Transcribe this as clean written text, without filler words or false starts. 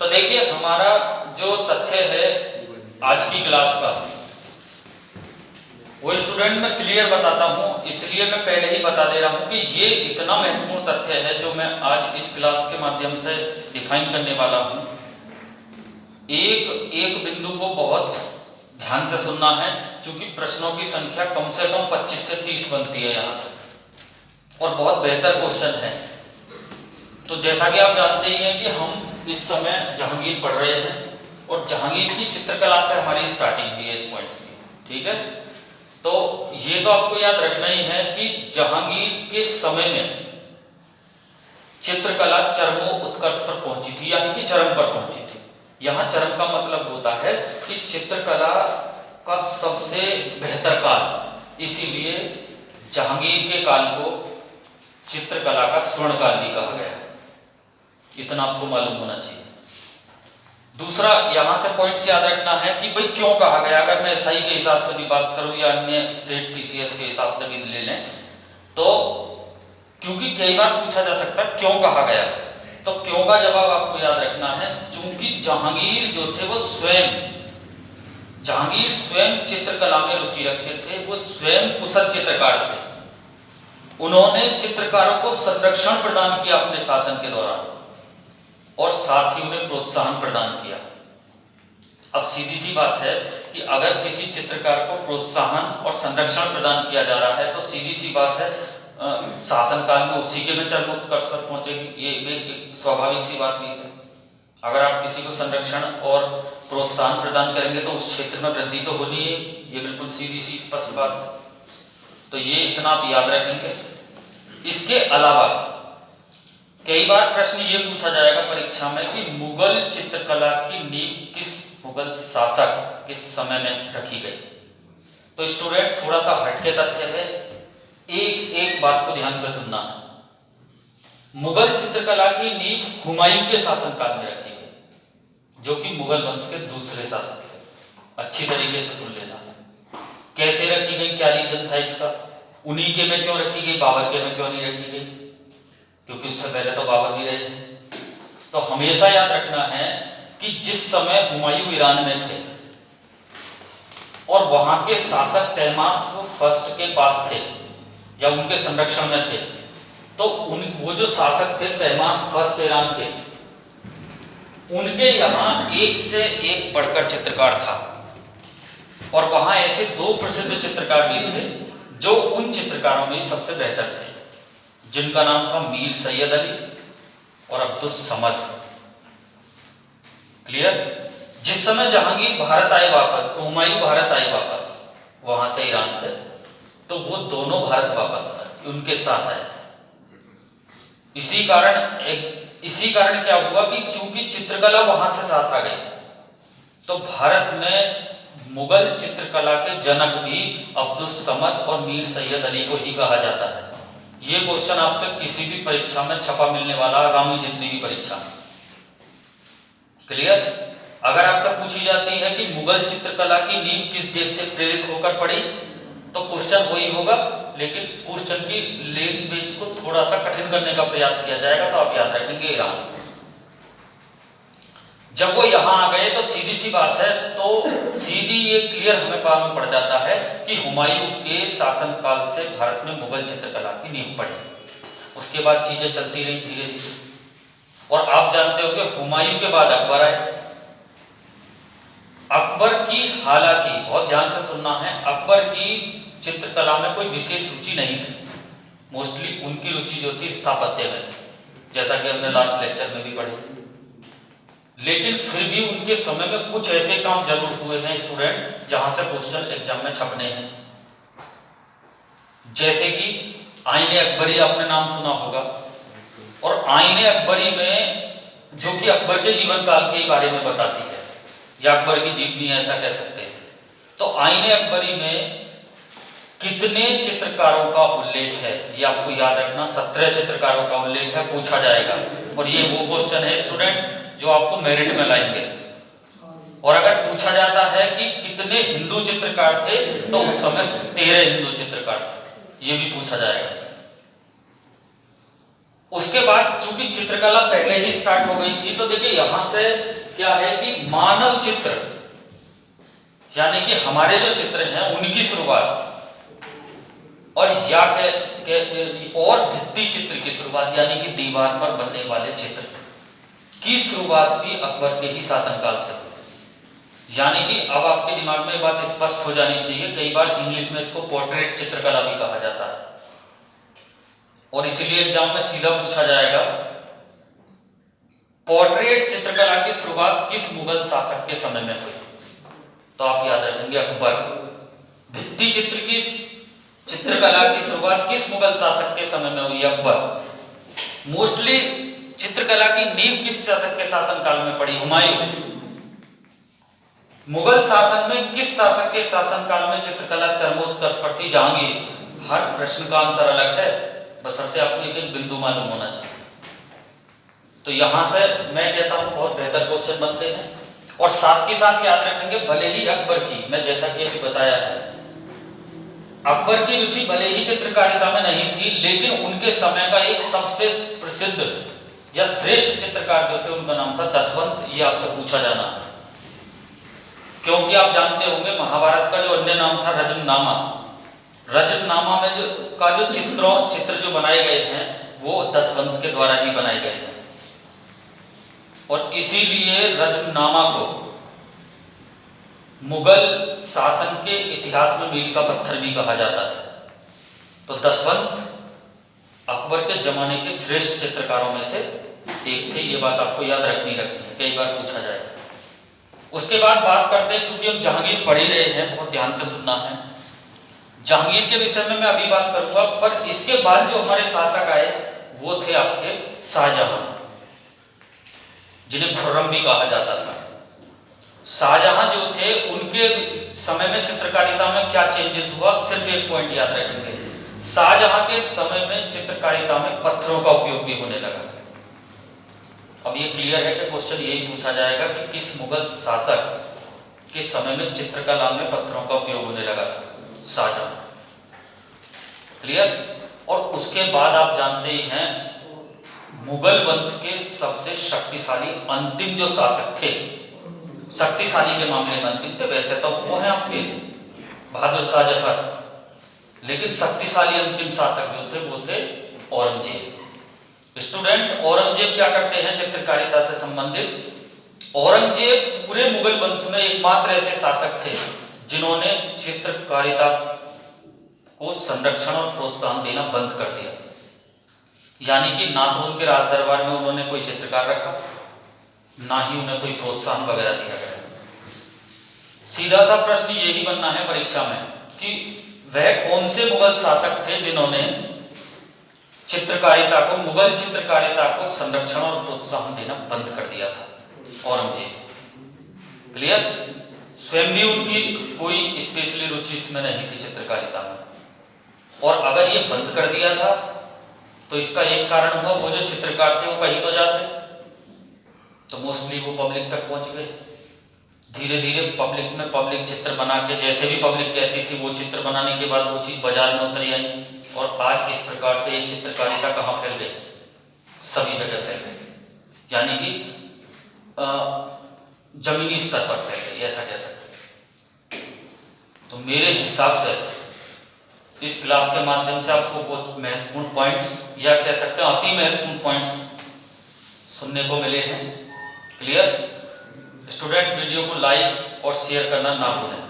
तो देखिए हमारा जो तथ्य है आज की क्लास का, वो स्टूडेंट मैं क्लियर बताता हूँ, इसलिए मैं पहले ही बता दे रहा हूँ कि ये इतना महत्वपूर्ण तथ्य है जो मैं आज इस क्लास के माध्यम से डिफाइन करने वाला हूँ। एक एक बिंदु को बहुत ध्यान से सुनना है, क्योंकि प्रश्नों की संख्या कम से कम 25 से 30 बनती है यहाँ से, और बहुत बेहतर क्वेश्चन है। तो जैसा कि आप जानते ही हैं कि हम इस समय जहांगीर पढ़ रहे हैं, और जहांगीर की चित्रकला से हमारी स्टार्टिंग थी इस पॉइंट्स की, ठीक है। तो ये तो आपको याद रखना ही है कि जहांगीर के समय में चित्रकला चरमोत्कर्ष पर पहुंची थी, यानी कि चरम पर पहुंची थी। यहाँ चरम का मतलब होता है कि चित्रकला का सबसे बेहतर काल, इसीलिए जहांगीर के काल को चित्रकला का स्वर्ण काल भी कहा गया। इतना आपको मालूम होना चाहिए। दूसरा यहां से पॉइंट्स याद रखना है कि भाई क्यों कहा गया। अगर मैं एसआई के हिसाब से भी बात करूं या अन्य स्टेट पीसीएस के हिसाब से भी ले लें, तो क्योंकि कई बार पूछा जा सकता है क्यों कहा गया, तो क्यों का जवाब आपको याद रखना है, चूंकि जहांगीर जो थे वो जहांगीर स्वयं चित्रकला में रुचि रखते थे, वो स्वयं कुशल चित्रकार थे। उन्होंने चित्रकारों को संरक्षण प्रदान किया अपने शासन के दौरान, और साथ ही उन्हें प्रोत्साहन प्रदान किया। अब सीधी सी बात है कि अगर किसी चित्रकार को प्रोत्साहन और संरक्षण प्रदान किया जा रहा है, तो सीधी सी बात है शासनकाल में उसी के में चरमोत्कर्ष पर पहुंचेगी। ये स्वाभाविक सी बात भी है। अगर आप किसी को संरक्षण और प्रोत्साहन प्रदान करेंगे तो उस क्षेत्र में वृद्धि तो होनी है, ये बिल्कुल सीधी सी स्पष्ट बात है। तो ये इतना आप याद रखेंगे। इसके अलावा कई बार प्रश्न ये पूछा जाएगा परीक्षा में कि मुगल चित्रकला की नींव किस मुगल शासक के समय में रखी गई। तो स्टूडेंट थोड़ा सा हटके तथ्य है, एक बात को ध्यान से सुनना। मुगल चित्रकला की नींव हुमायूं के शासनकाल में रखी गई, जो कि मुगल वंश के दूसरे शासक थे। अच्छी तरीके से सुन लेना। कैसे रखी गई, क्या रीजन था इसका, उन्हीं के में क्यों रखी गई, बाबर के में क्यों नहीं रखी गई, क्योंकि उससे पहले तो बाबर भी रहे। तो हमेशा याद रखना है कि जिस समय हुमायूं ईरान में थे और वहां के शासक तहमास्प फर्स्ट के पास थे या उनके संरक्षण में थे, तो वो जो शासक थे तहमास्प फर्स्ट ईरान के, उनके यहाँ एक से एक बढ़कर चित्रकार था, और वहां ऐसे दो प्रसिद्ध चित्रकार भी थे जो उन चित्रकारों में सबसे बेहतर थे, जिनका नाम था मीर सैयद अली और अब्दुस समद। क्लियर। जिस समय जहांगीर भारत आए वापस, हुमायूं भारत आए वापस वहां से ईरान से, तो वो दोनों भारत वापस आए, उनके साथ आए। इसी कारण क्या हुआ कि चूंकि चित्रकला वहां से साथ आ गई, तो भारत में मुगल चित्रकला के जनक भी अब्दुस समद और मीर सैयद अली को ही कहा जाता है। ये क्वेश्चन आपसे किसी भी परीक्षा में छपा मिलने वाला, आगामी जितनी भी परीक्षा। क्लियर। अगर आपसे पूछी जाती है कि मुगल चित्रकला की नींव किस देश से प्रेरित होकर पड़ी, तो क्वेश्चन वही होगा, लेकिन क्वेश्चन की लैंग्वेज को थोड़ा सा कठिन करने का प्रयास किया जाएगा। तो आप याद रखेंगे ईरान। जब वो यहां आ गए तो सीधी सी बात है, तो सीधी ये क्लियर हमें मालूम पड़ जाता है कि हुमायूं के शासनकाल से भारत में मुगल चित्रकला की नींव पड़ी। उसके बाद चीजें चलती रही धीरे धीरे, और आप जानते हो कि हुमायूं के बाद अकबर आए। अकबर की, हालांकि बहुत ध्यान से सुनना है, अकबर की चित्रकला में कोई विशेष रुचि नहीं थी। मोस्टली उनकी रुचि जो थी स्थापत्य में थी, जैसा कि हमने लास्ट लेक्चर में भी पढ़े। लेकिन फिर भी उनके समय में कुछ ऐसे काम जरूर हुए हैं स्टूडेंट, जहां से क्वेश्चन एग्जाम में छपने हैं। जैसे कि आईने अकबरी, आपने नाम सुना होगा, और आईने अकबरी में, जो कि अकबर के जीवन काल के बारे में बताती है, या अकबर की जीवनी ऐसा कह सकते हैं। तो आईने अकबरी में कितने चित्रकारों का उल्लेख है, ये आपको याद रखना। 17 चित्रकारों का उल्लेख है, पूछा जाएगा। और ये वो क्वेश्चन है स्टूडेंट जो आपको मेरिट में लाएंगे। और अगर पूछा जाता है कि कितने हिंदू चित्रकार थे, तो उस समय 13 हिंदू चित्रकार थे, ये भी पूछा जाएगा। उसके बाद चूंकि चित्रकला पहले ही स्टार्ट हो गई थी, तो देखिए यहां से क्या है कि मानव चित्र यानी कि हमारे जो चित्र हैं उनकी शुरुआत, और और भित्ति चित्र की शुरुआत यानी कि दीवार पर बनने वाले चित्र की शुरुआत भी अकबर के ही शासनकाल से हुई। यानी कि अब आपके दिमाग में बात स्पष्ट हो जानी चाहिए, कई बार इंग्लिश में इसको पोर्ट्रेट चित्रकला भी कहा जाता है, और इसीलिए एग्जाम में सीधा पूछा जाएगा पोर्ट्रेट चित्रकला की शुरुआत किस मुगल शासक के समय में हुई, तो आप याद रखेंगे अकबर। भित्ति चित्र की चित्रकला की शुरुआत किस मुगल शासक के समय में हुई, अकबर। मोस्टली चित्रकला की नींव किस शासक के शासनकाल में पड़ी, हुमायूं। मुगल शासन में किस शासक के शासनकाल में चित्रकला चरमोत्कर्ष पर थी, जहांगीर। हर प्रश्न का आंसर अलग है, बशर्ते आपको एक एक बिंदु मालूम होना चाहिए। तो यहां से मैं कहता हूं बहुत बेहतर क्वेश्चन बनते हैं, और साथ के साथ याद रखेंगे भले ही अकबर की, मैं जैसा कि अभी बताया है, अकबर की रुचि भले ही चित्रकारिता में नहीं थी, लेकिन उनके समय का एक सबसे प्रसिद्ध या श्रेष्ठ चित्रकार जो थे उनका नाम था दसवंत। ये आपसे पूछा जाना, क्योंकि आप जानते होंगे महाभारत का जो अन्य नाम था रजतनामा। रजतनामा में जो चित्र जो बनाए गए हैं वो दसवंत के द्वारा ही बनाए गए हैं, और इसीलिए रजतनामा को मुगल शासन के इतिहास में मील का पत्थर भी कहा जाता है। तो दसवंत अकबर के जमाने के श्रेष्ठ चित्रकारों में से एक थे, ये बात आपको याद रखनी है, कई बार पूछा जाएगा। उसके बाद बात करते हैं, चूंकि हम जहांगीर पढ़ ही रहे हैं, बहुत ध्यान से सुनना है। जहांगीर के विषय में मैं अभी बात करूंगा, पर इसके बाद जो हमारे शासक आए वो थे आपके शाहजहां, जिन्हें खुर्रम भी कहा जाता था। शाहजहां जो थे उनके समय में चित्रकारिता में क्या चेंजेस हुआ, सिर्फ एक पॉइंट याद रखेंगे। शाहजहां के समय में चित्रकारिता में पत्थरों का उपयोग भी होने लगा। अब ये क्लियर है कि क्वेश्चन यही पूछा जाएगा कि किस मुगल शासक के समय में चित्रकला में पत्थरों का उपयोग होने लगा था, शाहजहां। क्लियर। और उसके बाद आप जानते ही हैं मुगल वंश के सबसे शक्तिशाली अंतिम जो शासक थे, शक्तिशाली के मामले में अंतिम थे, वैसे तो वो है आपके बहादुर शाह जफर, लेकिन शक्तिशाली अंतिम शासक जो थे वो थे औरंगजेब। स्टूडेंट, औरंगजेब क्या करते हैं चित्रकारिता से संबंधित? औरंगजेब पूरे मुगल वंश में एकमात्र ऐसे शासक थे जिन्होंने चित्रकारिता को संरक्षण और प्रोत्साहन देना बंद कर दिया। यानी कि ना तो उनके राज दरबार में उन्होंने कोई चित्रकार रखा, ना ही उन्हें कोई प्रोत्साहन वगैरह दिया गया। सीधा सा प्रश्न यही बनना है परीक्षा में कि वह कौन से मुगल शासक थे जिन्होंने चित्रकारिता को, मुगल चित्रकारिता को संरक्षण और प्रोत्साहन देना बंद कर दिया था? औरंगजेब। क्लियर। स्वयं भी उनकी कोई स्पेशली रुचि इसमें नहीं थी चित्रकारिता में, और अगर ये बंद कर दिया था तो इसका एक कारण हुआ वो जो चित्रकार थे वो कहीं तो जाते, तो मोस्टली वो पब्लिक तक पहुंच गए। धीरे धीरे पब्लिक चित्र बना के, जैसे भी पब्लिक कहती थी वो चित्र बनाने के बाद वो चीज बाजार में उतर आई, और आज इस प्रकार से ये चित्रकारिता कहाँ फैल गई? सभी जगह फैल गई, यानी कि जमीनी स्तर पर फैल गई, ऐसा कह सकते हैं। तो मेरे हिसाब से इस क्लास के माध्यम से आपको बहुत महत्वपूर्ण पॉइंट्स, या कह सकते हैं अति महत्वपूर्ण पॉइंट्स सुनने को मिले हैं। क्लियर। स्टूडेंट, वीडियो को लाइक और शेयर करना ना भूलें।